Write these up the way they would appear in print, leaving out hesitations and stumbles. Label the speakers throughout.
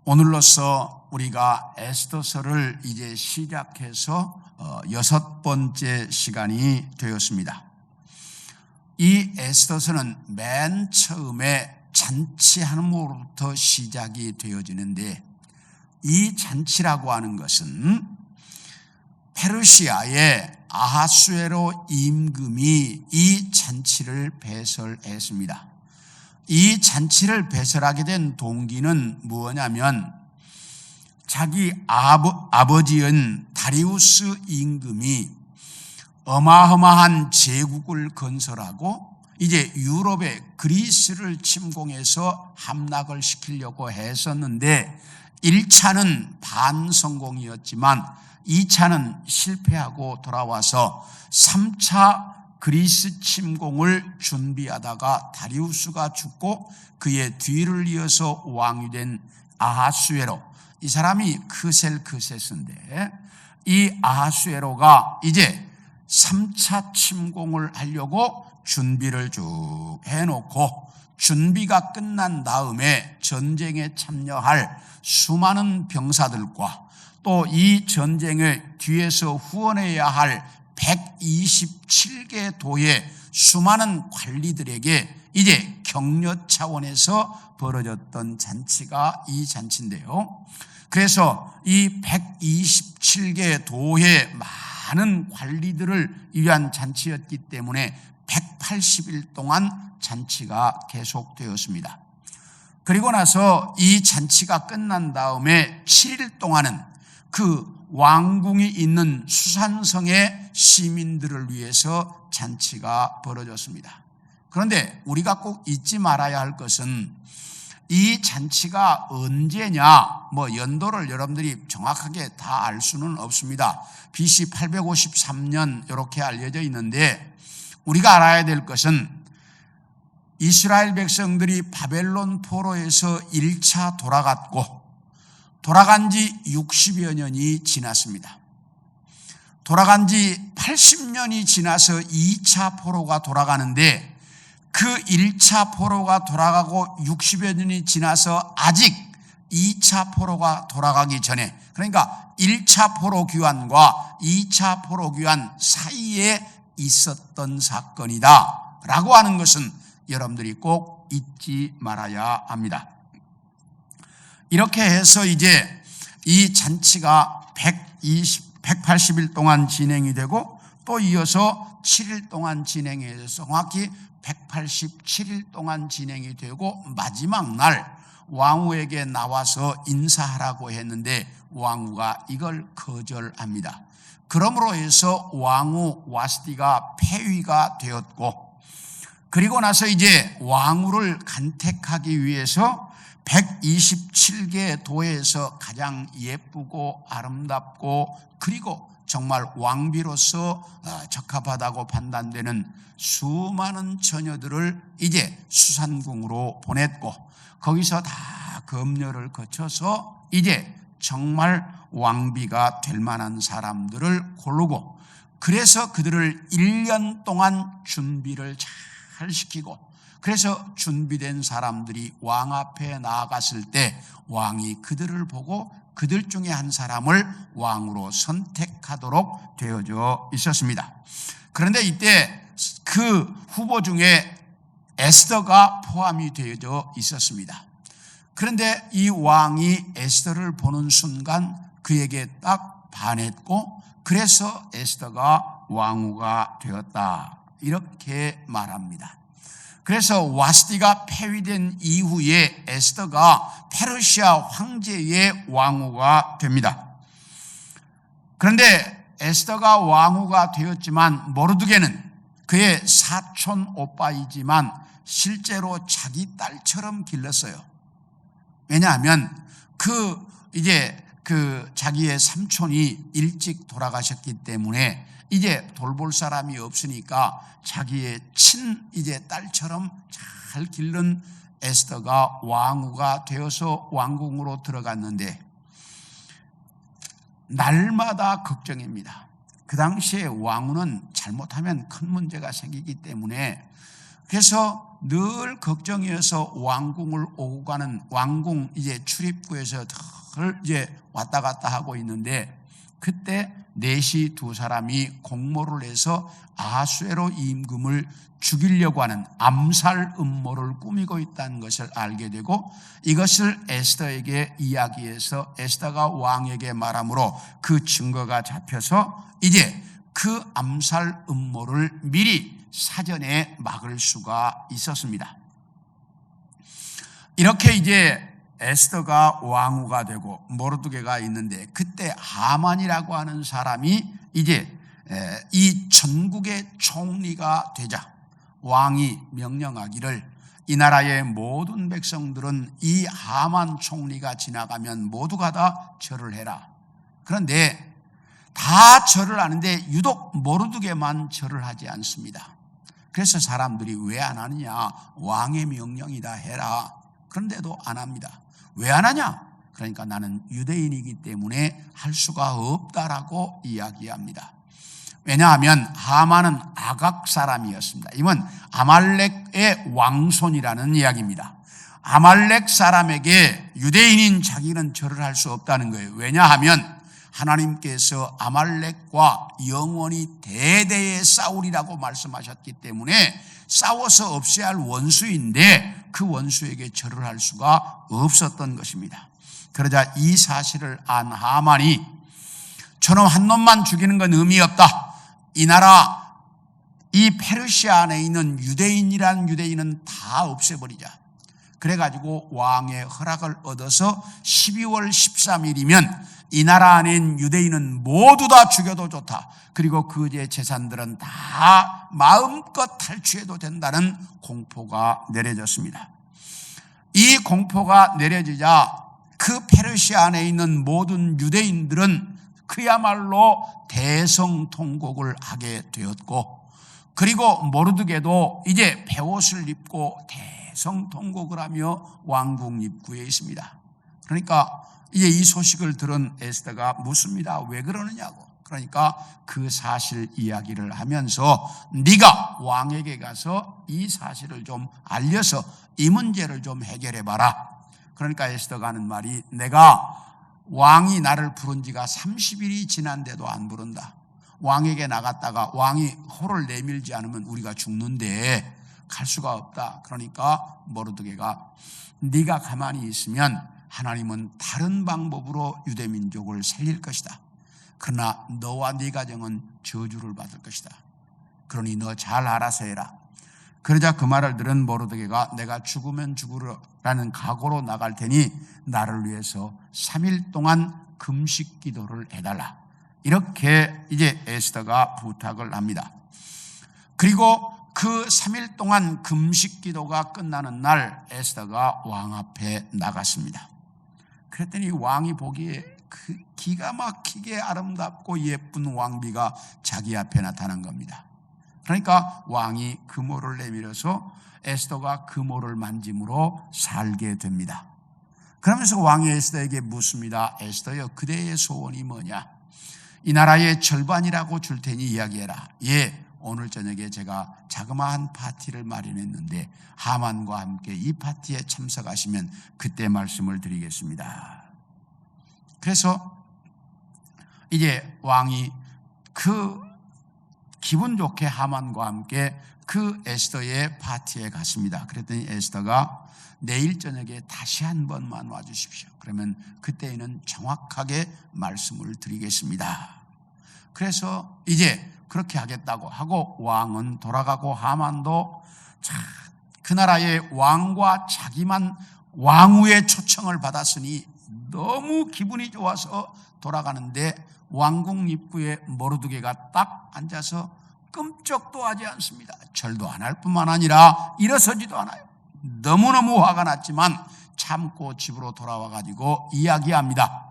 Speaker 1: 오늘로써 우리가 에스더서를 이제 시작해서 6번째 시간이 되었습니다. 이 에스더서는 맨 처음에 잔치함으로부터 시작이 되어지는데, 이 잔치라고 하는 것은 페르시아의 아하수에로 임금이 이 잔치를 배설했습니다. 이 잔치를 배설하게 된 동기는 무엇냐면, 자기 아버지인 다리우스 임금이 어마어마한 제국을 건설하고 이제 유럽의 그리스를 침공해서 함락을 시키려고 했었는데, 1차는 반성공이었지만 2차는 실패하고 돌아와서 3차 그리스 침공을 준비하다가 다리우스가 죽고 그의 뒤를 이어서 왕이 된 아하수에로, 이 사람이 크셀크세스인데, 이 아하수에로가 이제 3차 침공을 하려고 준비를 쭉 해놓고, 준비가 끝난 다음에 전쟁에 참여할 수많은 병사들과 또 이 전쟁에 뒤에서 후원해야 할 127개 도의 수많은 관리들에게 이제 격려 차원에서 벌어졌던 잔치가 이 잔치인데요. 그래서 이 127개 도의 많은 관리들을 위한 잔치였기 때문에 180일 동안 잔치가 계속되었습니다. 그리고 나서 이 잔치가 끝난 다음에 7일 동안은 그 왕궁이 있는 수산성의 시민들을 위해서 잔치가 벌어졌습니다. 그런데 우리가 꼭 잊지 말아야 할 것은, 이 잔치가 언제냐, 연도를 여러분들이 정확하게 다 알 수는 없습니다. BC 853년 이렇게 알려져 있는데, 우리가 알아야 될 것은 이스라엘 백성들이 바벨론 포로에서 1차 돌아간 지 60여 년이 지났습니다. 돌아간 지 80년이 지나서 2차 포로가 돌아가는데, 그 1차 포로가 돌아가고 60여 년이 지나서 아직 2차 포로가 돌아가기 전에, 그러니까 1차 포로 귀환과 2차 포로 귀환 사이에 있었던 사건이다 라고 하는 것은 여러분들이 꼭 잊지 말아야 합니다. 이렇게 해서 이제 이 잔치가 180일 동안 진행이 되고, 또 이어서 7일 동안 진행해서 정확히 187일 동안 진행이 되고, 마지막 날 왕후에게 나와서 인사하라고 했는데 왕후가 이걸 거절합니다. 그러므로 해서 왕후 와스디가 폐위가 되었고, 그리고 나서 이제 왕후를 간택하기 위해서 127개 도에서 가장 예쁘고 아름답고 그리고 정말 왕비로서 적합하다고 판단되는 수많은 처녀들을 이제 수산궁으로 보냈고, 거기서 다 검열을 거쳐서 이제 정말 왕비가 될 만한 사람들을 고르고, 그래서 그들을 1년 동안 준비를 잘 시키고, 그래서 준비된 사람들이 왕 앞에 나아갔을 때 왕이 그들을 보고 그들 중에 한 사람을 왕으로 선택하도록 되어져 있었습니다. 그런데 이때 그 후보 중에 에스더가 포함이 되어져 있었습니다. 그런데 이 왕이 에스더를 보는 순간 그에게 딱 반했고, 그래서 에스더가 왕후가 되었다, 이렇게 말합니다. 그래서 와스디가 폐위된 이후에 에스더가 페르시아 황제의 왕후가 됩니다. 그런데 에스더가 왕후가 되었지만 모르드게는 그의 사촌 오빠이지만 실제로 자기 딸처럼 길렀어요. 왜냐하면 자기의 삼촌이 일찍 돌아가셨기 때문에 이제 돌볼 사람이 없으니까 자기의 딸처럼 잘 기른 에스더가 왕후가 되어서 왕궁으로 들어갔는데, 날마다 걱정입니다. 그 당시에 왕후는 잘못하면 큰 문제가 생기기 때문에 그래서 늘 걱정이어서 왕궁을 오고 가는 왕궁 이제 출입구에서 늘 이제 왔다 갔다 하고 있는데, 그때 넷이 두 사람이 공모를 해서 아수에로 임금을 죽이려고 하는 암살 음모를 꾸미고 있다는 것을 알게 되고, 이것을 에스더에게 이야기해서 에스더가 왕에게 말함으로 그 증거가 잡혀서 이제 그 암살 음모를 미리 사전에 막을 수가 있었습니다. 이렇게 이제 에스더가 왕후가 되고 모르드게가 있는데, 그때 하만이라고 하는 사람이 이제 이 전국의 총리가 되자 왕이 명령하기를 이 나라의 모든 백성들은 이 하만 총리가 지나가면 모두가 다 절을 해라. 그런데 다 절을 하는데 유독 모르드게만 절을 하지 않습니다. 그래서 사람들이 왜 안 하느냐, 왕의 명령이다 해라. 그런데도 안 합니다. 왜 안 하냐? 그러니까 나는 유대인이기 때문에 할 수가 없다라고 이야기합니다. 왜냐하면 하만은 아각 사람이었습니다. 이건 아말렉의 왕손이라는 이야기입니다. 아말렉 사람에게 유대인인 자기는 절을 할 수 없다는 거예요. 왜냐하면 하나님께서 아말렉과 영원히 대대에 싸우리라고 말씀하셨기 때문에 싸워서 없애야 할 원수인데 그 원수에게 절을 할 수가 없었던 것입니다. 그러자 이 사실을 안 하만이 저놈 한 놈만 죽이는 건 의미 없다. 이 나라 이 페르시아 안에 있는 유대인이란 유대인은 다 없애버리자. 그래가지고 왕의 허락을 얻어서 12월 13일이면 이 나라 안에 있는 유대인은 모두 다 죽여도 좋다. 그리고 그의 재산들은 다 마음껏 탈취해도 된다는 공포가 내려졌습니다. 이 공포가 내려지자 그 페르시아 안에 있는 모든 유대인들은 그야말로 대성통곡을 하게 되었고, 그리고 모르드게도 이제 베옷을 입고 대성통곡을 하며 왕궁 입구에 있습니다. 그러니까 이제 이 소식을 들은 에스더가 묻습니다. 왜 그러느냐고. 그러니까 그 사실 이야기를 하면서 네가 왕에게 가서 이 사실을 좀 알려서 이 문제를 좀 해결해 봐라. 그러니까 에스더가 하는 말이, 내가 왕이 나를 부른 지가 30일이 지난데도 안 부른다. 왕에게 나갔다가 왕이 호를 내밀지 않으면 우리가 죽는데 갈 수가 없다. 그러니까 모르드게가 네가 가만히 있으면 하나님은 다른 방법으로 유대민족을 살릴 것이다. 그러나 너와 네 가정은 저주를 받을 것이다. 그러니 너 잘 알아서 해라. 그러자 그 말을 들은 모르드게가 내가 죽으면 죽으라는 각오로 나갈 테니 나를 위해서 3일 동안 금식 기도를 해달라. 이렇게 이제 에스더가 부탁을 합니다. 그리고 그 3일 동안 금식 기도가 끝나는 날 에스더가 왕 앞에 나갔습니다. 그랬더니 왕이 보기에 그 기가 막히게 아름답고 예쁜 왕비가 자기 앞에 나타난 겁니다. 그러니까 왕이 금오를 내밀어서 에스더가 금오를 만짐으로 살게 됩니다. 그러면서 왕이 에스더에게 묻습니다. 에스더여, 그대의 소원이 뭐냐? 이 나라의 절반이라고 줄 테니 이야기해라. 예, 오늘 저녁에 제가 자그마한 파티를 마련했는데 하만과 함께 이 파티에 참석하시면 그때 말씀을 드리겠습니다. 그래서 이제 왕이 그 기분 좋게 하만과 함께 그 에스더의 파티에 갔습니다. 그랬더니 에스더가 내일 저녁에 다시 한 번만 와주십시오. 그러면 그때에는 정확하게 말씀을 드리겠습니다. 그래서 이제 그렇게 하겠다고 하고 왕은 돌아가고 하만도 그 나라의 왕과 자기만 왕후의 초청을 받았으니 너무 기분이 좋아서 돌아가는데 왕궁 입구에 모르드게가 딱 앉아서 끔찍도 하지 않습니다. 절도 안 할 뿐만 아니라 일어서지도 않아요. 너무너무 화가 났지만 참고 집으로 돌아와 가지고 이야기합니다.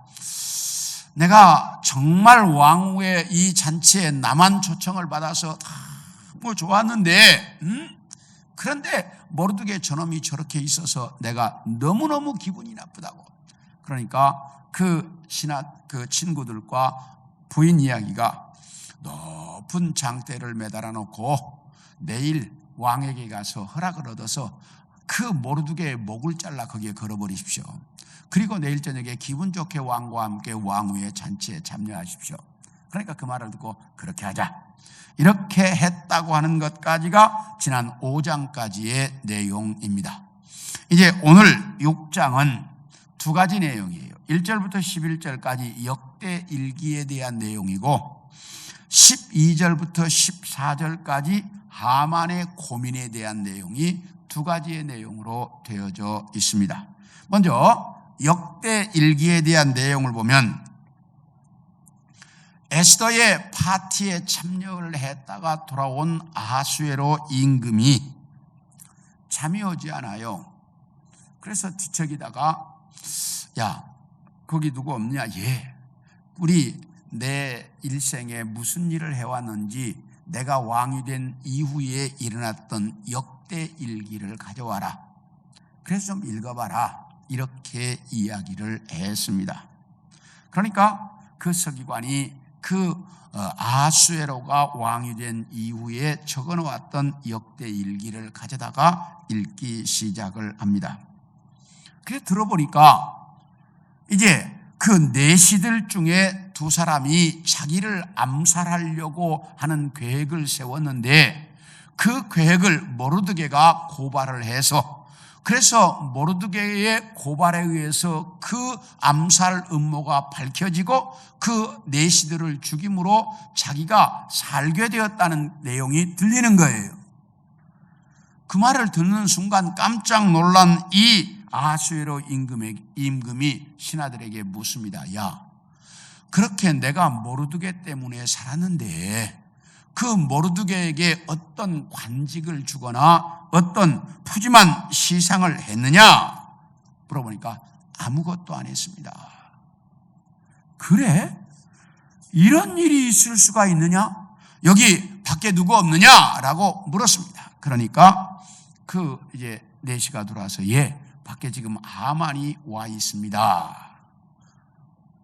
Speaker 1: 내가 정말 왕후의 이 잔치에 나만 초청을 받아서 뭐 좋았는데 그런데 모르드게 저놈이 저렇게 있어서 내가 너무너무 기분이 나쁘다고. 그러니까 그 친구들과 부인 이야기가 높은 장대를 매달아 놓고 내일 왕에게 가서 허락을 얻어서 그 모르드게의 목을 잘라 거기에 걸어버리십시오. 그리고 내일 저녁에 기분 좋게 왕과 함께 왕후의 잔치에 참여하십시오. 그러니까 그 말을 듣고 그렇게 하자, 이렇게 했다고 하는 것까지가 지난 5장까지의 내용입니다. 이제 오늘 6장은 두 가지 내용이에요. 1절부터 11절까지 역대 일기에 대한 내용이고 12절부터 14절까지 하만의 고민에 대한 내용이 두 가지의 내용으로 되어져 있습니다. 먼저 역대 일기에 대한 내용을 보면 에스더의 파티에 참여를 했다가 돌아온 아하수에로 임금이 잠이 오지 않아요. 그래서 뒤척이다가 야, 거기 누구 없냐? 예, 우리 내 일생에 무슨 일을 해왔는지 내가 왕이 된 이후에 일어났던 역대 일기를 가져와라. 그래서 좀 읽어봐라. 이렇게 이야기를 했습니다. 그러니까 그 서기관이 그 아하수에로가 왕이 된 이후에 적어놓았던 역대 일기를 가져다가 읽기 시작을 합니다. 그래서 들어보니까 이제 그 내시들 중에 두 사람이 자기를 암살하려고 하는 계획을 세웠는데 그 계획을 모르드게가 고발을 해서, 그래서 모르드게의 고발에 의해서 그 암살 음모가 밝혀지고 그 내시들을 죽임으로 자기가 살게 되었다는 내용이 들리는 거예요. 그 말을 듣는 순간 깜짝 놀란 이 아하수에로 임금이 신하들에게 묻습니다. 야, 그렇게 내가 모르드게 때문에 살았는데 그 모르드게에게 어떤 관직을 주거나 어떤 푸짐한 시상을 했느냐? 물어보니까 아무것도 안 했습니다. 그래? 이런 일이 있을 수가 있느냐? 여기 밖에 누구 없느냐? 라고 물었습니다. 그러니까 그 이제 내시가 들어와서 예, 밖에 지금 하만이 와 있습니다.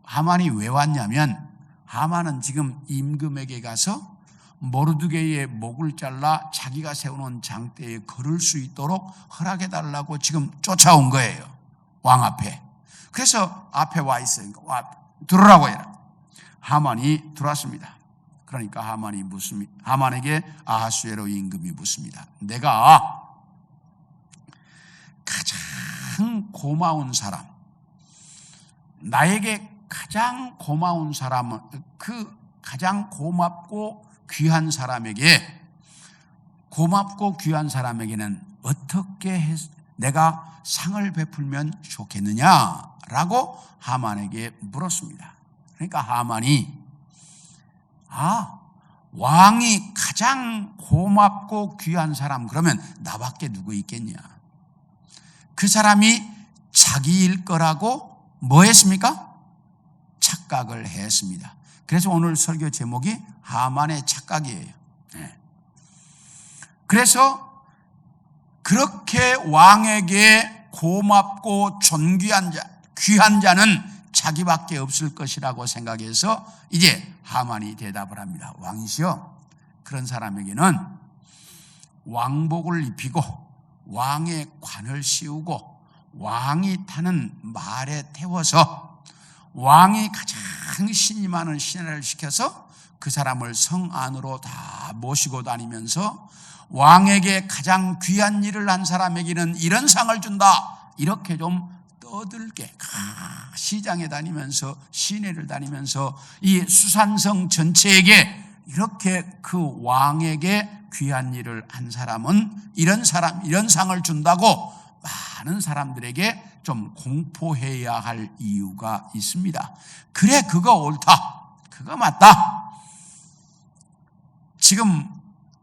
Speaker 1: 하만이 왜 왔냐면 하만은 지금 임금에게 가서 모르드게의 목을 잘라 자기가 세우는 장대에 걸을 수 있도록 허락해달라고 지금 쫓아온 거예요. 왕 앞에. 그래서 앞에 와 있어요. 와, 들어라고 해라. 하만이 들어왔습니다. 그러니까 하만에게 아하수에로 임금이 묻습니다. 내가 가장 고마운 사람, 나에게 가장 고마운 사람은 그 가장 고맙고 귀한 사람에게, 고맙고 귀한 사람에게는 어떻게 내가 상을 베풀면 좋겠느냐라고 하만에게 물었습니다. 그러니까 하만이 왕이 가장 고맙고 귀한 사람, 그러면 나밖에 누구 있겠냐? 그 사람이 자기일 거라고 뭐 했습니까? 착각을 했습니다. 그래서 오늘 설교 제목이 하만의 착각이에요. 그래서 그렇게 왕에게 고맙고 존귀한 자, 귀한 자는 자기밖에 없을 것이라고 생각해서 이제 하만이 대답을 합니다. 왕이시여, 그런 사람에게는 왕복을 입히고 왕의 관을 씌우고 왕이 타는 말에 태워서 왕이 가장 신이 많은 신하를 시켜서 그 사람을 성 안으로 다 모시고 다니면서 왕에게 가장 귀한 일을 한 사람에게는 이런 상을 준다, 이렇게 좀 떠들게 시장에 다니면서 시내를 다니면서 이 수산성 전체에게 이렇게 그 왕에게 귀한 일을 한 사람은 이런 상을 준다고 많은 사람들에게 좀 공포해야 할 이유가 있습니다. 그래, 그거 옳다, 그거 맞다. 지금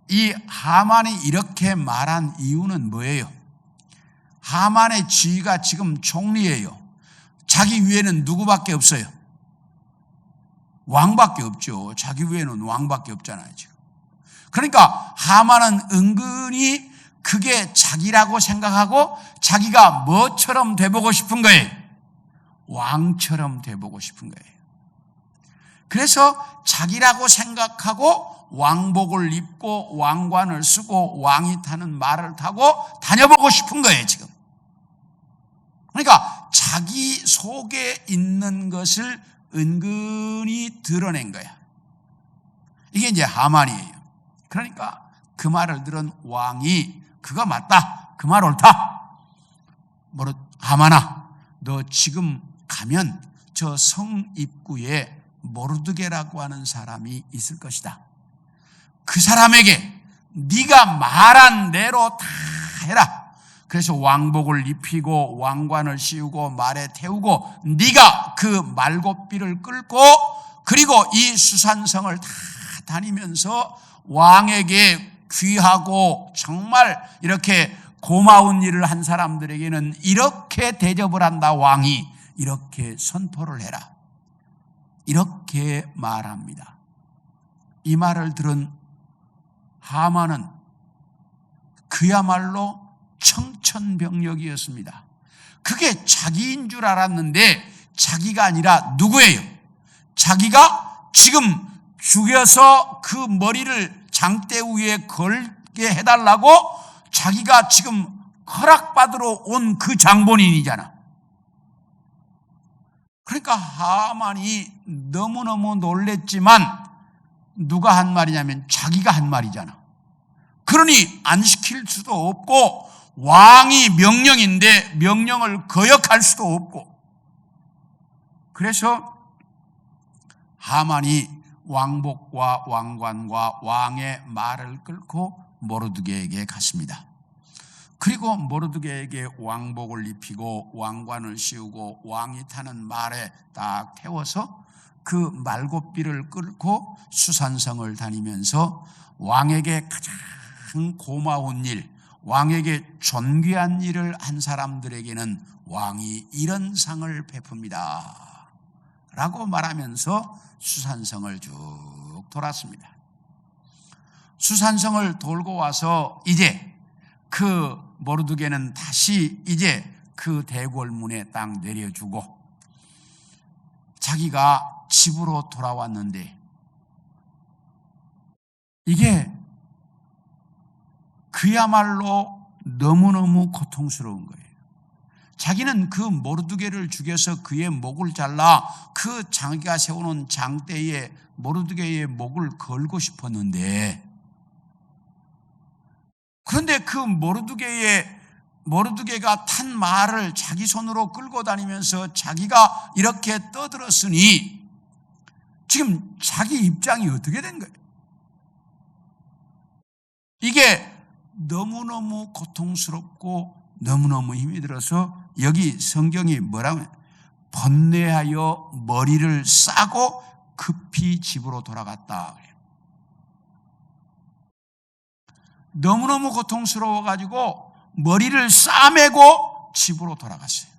Speaker 1: 이 하만이 이렇게 말한 이유는 뭐예요? 하만의 지위가 지금 총리예요. 자기 위에는 누구밖에 없어요? 왕밖에 없죠. 자기 위에는 왕밖에 없잖아요, 지금. 그러니까 하만은 은근히 그게 자기라고 생각하고 자기가 뭐처럼 돼보고 싶은 거예요? 왕처럼 돼보고 싶은 거예요. 그래서 자기라고 생각하고 왕복을 입고 왕관을 쓰고 왕이 타는 말을 타고 다녀보고 싶은 거예요, 지금. 그러니까 자기 속에 있는 것을 은근히 드러낸 거야. 이게 이제 하만이에요. 그러니까 그 말을 들은 왕이 그거 맞다, 그 말 옳다. 하만아, 너 지금 가면 저 성 입구에 모르드게라고 하는 사람이 있을 것이다. 그 사람에게 네가 말한 대로 다 해라. 그래서 왕복을 입히고 왕관을 씌우고 말에 태우고 네가 그 말고삐를 끌고 그리고 이 수산성을 다 다니면서 왕에게 귀하고 정말 이렇게 고마운 일을 한 사람들에게는 이렇게 대접을 한다. 왕이 이렇게 선포를 해라. 이렇게 말합니다. 이 말을 들은 하만은 그야말로 청천벽력이었습니다. 그게 자기인 줄 알았는데 자기가 아니라 누구예요? 자기가 지금 죽여서 그 머리를 장대 위에 걸게 해달라고 자기가 지금 허락받으러 온 그 장본인이잖아. 그러니까 하만이 너무너무 놀랬지만 누가 한 말이냐면 자기가 한 말이잖아. 그러니 안 시킬 수도 없고 왕이 명령인데 명령을 거역할 수도 없고, 그래서 하만이 왕복과 왕관과 왕의 말을 끌고 모르드게에게 갔습니다. 그리고 모르드게에게 왕복을 입히고 왕관을 씌우고 왕이 타는 말에 딱 태워서 그 말고삐를 끌고 수산성을 다니면서 왕에게 가장 고마운 일, 왕에게 존귀한 일을 한 사람들에게는 왕이 이런 상을 베풉니다 라고 말하면서 수산성을 쭉 돌았습니다. 수산성을 돌고 와서 이제 그 모르드게는 다시 이제 그 대궐문에 딱 내려주고 자기가 집으로 돌아왔는데 이게 그야말로 너무너무 고통스러운 거예요. 자기는 그 모르드게를 죽여서 그의 목을 잘라 그 자기가 세우는 장대에 모르드게의 목을 걸고 싶었는데, 그런데 그 모르드게가 탄 말을 자기 손으로 끌고 다니면서 자기가 이렇게 떠들었으니 지금 자기 입장이 어떻게 된 거예요? 이게 너무너무 고통스럽고 너무너무 힘이 들어서 여기 성경이 뭐라고 해요? 번뇌하여 머리를 싸고 급히 집으로 돌아갔다. 너무너무 고통스러워가지고 머리를 싸매고 집으로 돌아갔어요.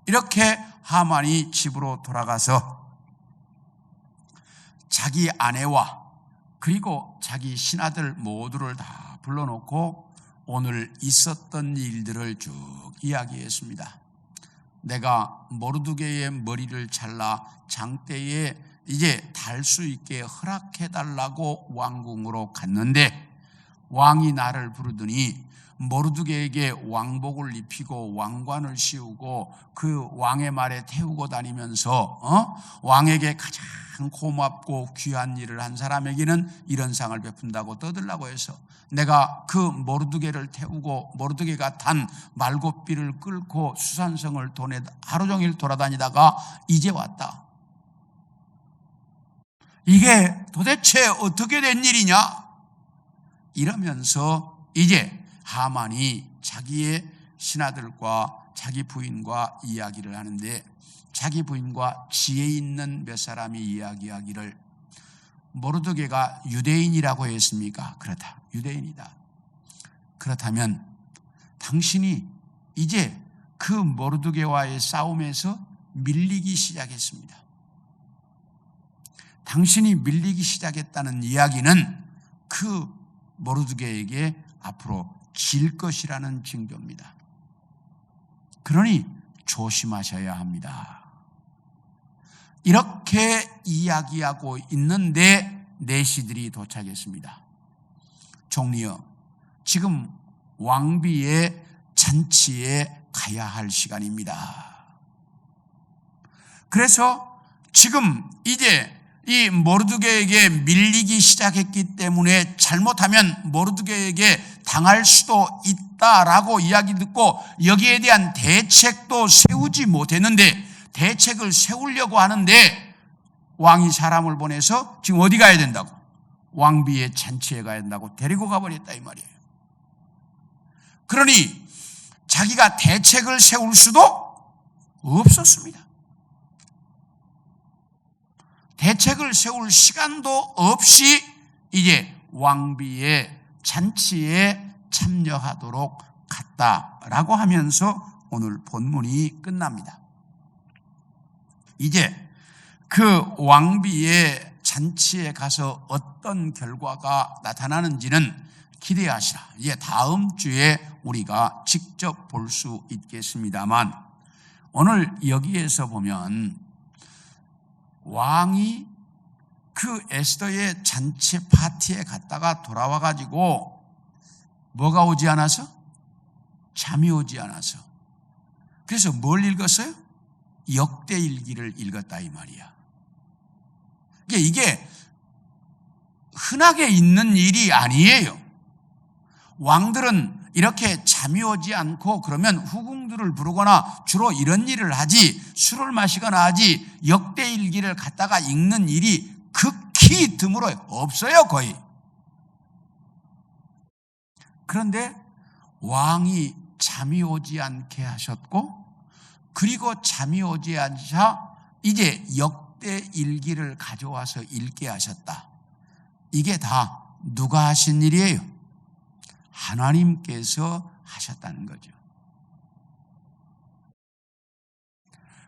Speaker 1: 이렇게 하만이 집으로 돌아가서 자기 아내와 그리고 자기 신하들 모두를 다 불러놓고 오늘 있었던 일들을 쭉 이야기했습니다. 내가 모르드게의 머리를 잘라 장대에 이제 달 수 있게 허락해달라고 왕궁으로 갔는데 왕이 나를 부르더니 모르드게에게 왕복을 입히고 왕관을 씌우고 그 왕의 말에 태우고 다니면서 왕에게 가장 고맙고 귀한 일을 한 사람에게는 이런 상을 베푼다고 떠들라고 해서 내가 그 모르드게를 태우고 모르드게가 탄 말고삐를 끌고 수산성을 도내 하루 종일 돌아다니다가 이제 왔다. 이게 도대체 어떻게 된 일이냐? 이러면서 이제 하만이 자기의 신하들과 자기 부인과 이야기를 하는데 자기 부인과 지혜 있는 몇 사람이 이야기하기를 모르드게가 유대인이라고 했습니까? 그렇다. 유대인이다. 그렇다면 당신이 이제 그 모르드게와의 싸움에서 밀리기 시작했습니다. 당신이 밀리기 시작했다는 이야기는 그 모르드게에게 앞으로 질 것이라는 징조입니다. 그러니 조심하셔야 합니다. 이렇게 이야기하고 있는데 내시들이 도착했습니다. 종리여, 지금 왕비의 잔치에 가야 할 시간입니다. 그래서 지금 이제 이 모르드게에게 밀리기 시작했기 때문에 잘못하면 모르드게에게 당할 수도 있다라고 이야기 듣고 여기에 대한 대책도 세우지 못했는데 대책을 세우려고 하는데 왕이 사람을 보내서 지금 어디 가야 된다고? 왕비의 잔치에 가야 된다고 데리고 가버렸다 이 말이에요. 그러니 자기가 대책을 세울 수도 없었습니다. 대책을 세울 시간도 없이 이제 왕비의 잔치에 참여하도록 갔다라고 하면서 오늘 본문이 끝납니다. 이제 그 왕비의 잔치에 가서 어떤 결과가 나타나는지는 기대하시라. 이제 다음 주에 우리가 직접 볼 수 있겠습니다만 오늘 여기에서 보면 왕이 그 에스더의 잔치 파티에 갔다가 돌아와 가지고 뭐가 오지 않아서? 잠이 오지 않아서. 그래서 뭘 읽었어요? 역대일기를 읽었다 이 말이야. 이게 흔하게 있는 일이 아니에요. 왕들은 이렇게 잠이 오지 않고 그러면 후궁들을 부르거나 주로 이런 일을 하지, 술을 마시거나 하지, 역대일기를 갖다가 읽는 일이 극히 드물어요. 없어요, 거의. 그런데 왕이 잠이 오지 않게 하셨고, 그리고 잠이 오지 않자 이제 역대일기를 가져와서 읽게 하셨다. 이게 다 누가 하신 일이에요? 하나님께서 하셨다는 거죠.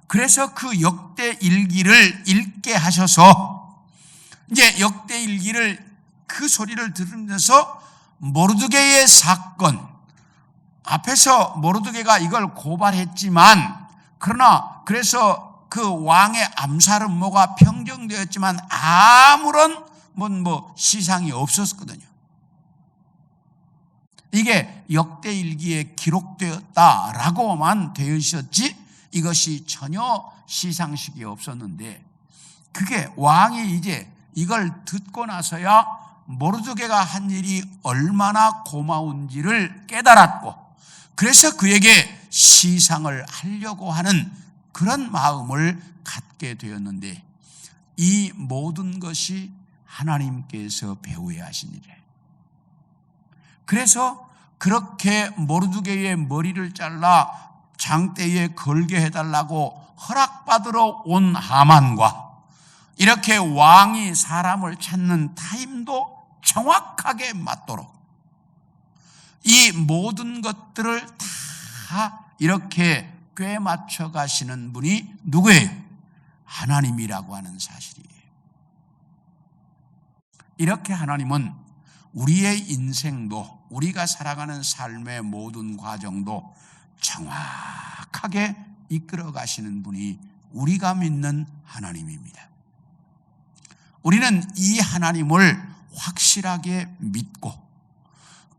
Speaker 1: 그래서 그 역대일기를 읽게 하셔서 이제 역대일기를 그 소리를 들으면서 모르드게의 사건, 앞에서 모르드게가 이걸 고발했지만 그러나 그래서 그 왕의 암살 음모가 평정되었지만 아무런 시상이 없었거든요. 이게 역대일기에 기록되었다라고만 되어 있었지 이것이 전혀 시상식이 없었는데 그게 왕이 이제 이걸 듣고 나서야 모르드게가 한 일이 얼마나 고마운지를 깨달았고 그래서 그에게 시상을 하려고 하는 그런 마음을 갖게 되었는데 이 모든 것이 하나님께서 배후에 하신 일이에요. 그래서 그렇게 모르드게의 머리를 잘라 장대에 걸게 해달라고 허락받으러 온 하만과 이렇게 왕이 사람을 찾는 타임도 정확하게 맞도록 이 모든 것들을 다 이렇게 꿰맞춰 가시는 분이 누구예요? 하나님이라고 하는 사실이에요. 이렇게 하나님은 우리의 인생도 우리가 살아가는 삶의 모든 과정도 정확하게 이끌어 가시는 분이 우리가 믿는 하나님입니다. 우리는 이 하나님을 확실하게 믿고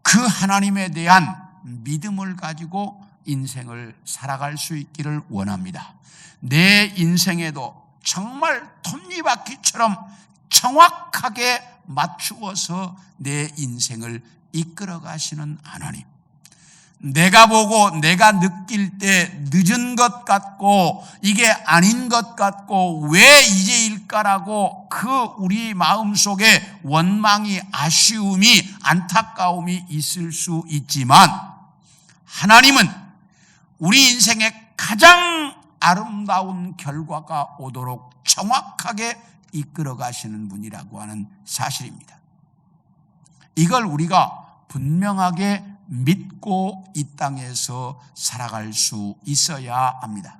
Speaker 1: 그 하나님에 대한 믿음을 가지고 인생을 살아갈 수 있기를 원합니다. 내 인생에도 정말 톱니바퀴처럼 정확하게 맞추어서 내 인생을 이끌어 가시는 하나님. 내가 보고 내가 느낄 때 늦은 것 같고 이게 아닌 것 같고 왜 이제일까라고 그 우리 마음속에 원망이 아쉬움이 안타까움이 있을 수 있지만 하나님은 우리 인생에 가장 아름다운 결과가 오도록 정확하게 이끌어 가시는 분이라고 하는 사실입니다. 이걸 우리가 분명하게 믿고 이 땅에서 살아갈 수 있어야 합니다.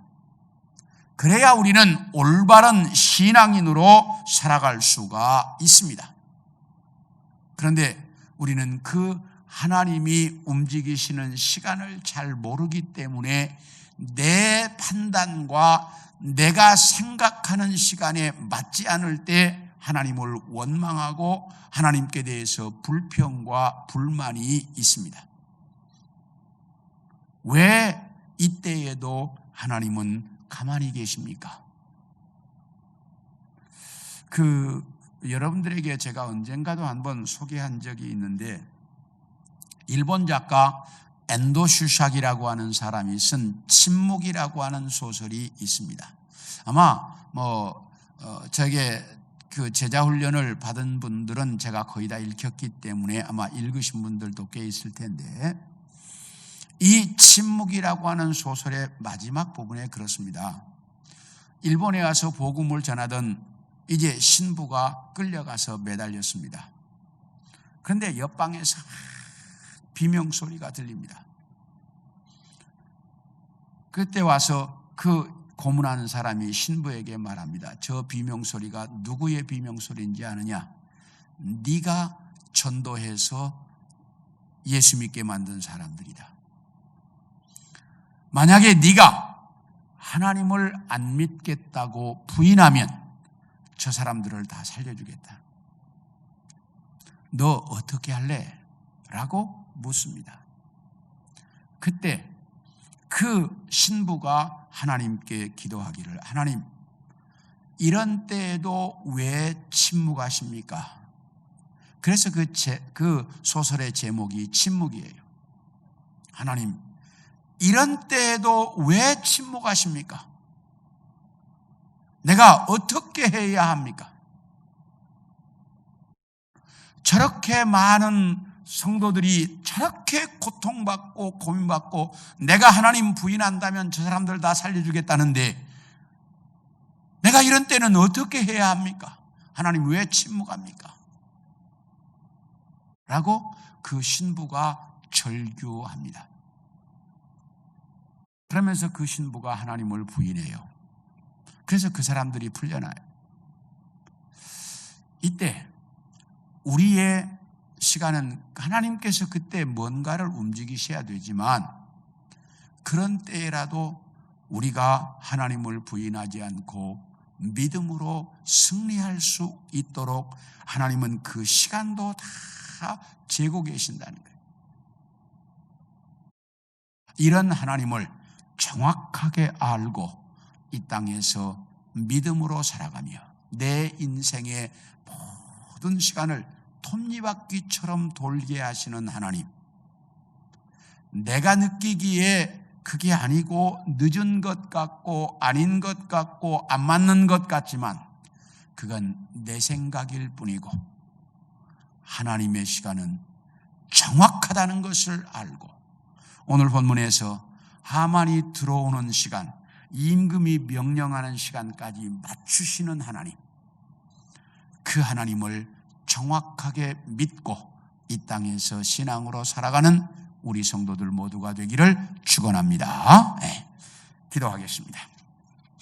Speaker 1: 그래야 우리는 올바른 신앙인으로 살아갈 수가 있습니다. 그런데 우리는 그 하나님이 움직이시는 시간을 잘 모르기 때문에 내 판단과 내가 생각하는 시간에 맞지 않을 때 하나님을 원망하고 하나님께 대해서 불평과 불만이 있습니다. 왜 이때에도 하나님은 가만히 계십니까? 여러분들에게 제가 언젠가도 한번 소개한 적이 있는데, 일본 작가 엔도 슈샥이라고 하는 사람이 쓴 침묵이라고 하는 소설이 있습니다. 아마 저에게 그 제자 훈련을 받은 분들은 제가 거의 다 읽혔기 때문에 아마 읽으신 분들도 꽤 있을 텐데, 이 침묵이라고 하는 소설의 마지막 부분에 그렇습니다. 일본에 가서 복음을 전하던 이제 신부가 끌려가서 매달렸습니다. 그런데 옆방에서 비명소리가 들립니다. 그때 와서 그 고문하는 사람이 신부에게 말합니다. 저 비명소리가 누구의 비명소리인지 아느냐? 네가 전도해서 예수 믿게 만든 사람들이다. 만약에 네가 하나님을 안 믿겠다고 부인하면 저 사람들을 다 살려주겠다. 너 어떻게 할래? 라고 묻습니다. 그때 그 신부가 하나님께 기도하기를, 하나님, 이런 때에도 왜 침묵하십니까? 그래서 그 소설의 제목이 침묵이에요. 하나님, 이런 때에도 왜 침묵하십니까? 내가 어떻게 해야 합니까? 저렇게 많은 성도들이 저렇게 고통받고 고민받고 내가 하나님 부인한다면 저 사람들 다 살려주겠다는데 내가 이런 때는 어떻게 해야 합니까? 하나님 왜 침묵합니까? 라고 그 신부가 절규합니다. 그러면서 그 신부가 하나님을 부인해요. 그래서 그 사람들이 풀려나요. 이때 우리의 시간은 하나님께서 그때 뭔가를 움직이셔야 되지만, 그런 때라도 우리가 하나님을 부인하지 않고 믿음으로 승리할 수 있도록 하나님은 그 시간도 다 재고 계신다는 거예요. 이런 하나님을 정확하게 알고 이 땅에서 믿음으로 살아가며 내 인생의 모든 시간을 톱니바퀴처럼 돌게 하시는 하나님, 내가 느끼기에 그게 아니고 늦은 것 같고 아닌 것 같고 안 맞는 것 같지만 그건 내 생각일 뿐이고 하나님의 시간은 정확하다는 것을 알고, 오늘 본문에서 하만이 들어오는 시간, 임금이 명령하는 시간까지 맞추시는 하나님, 그 하나님을 정확하게 믿고 이 땅에서 신앙으로 살아가는 우리 성도들 모두가 되기를 축원합니다. 네, 기도하겠습니다.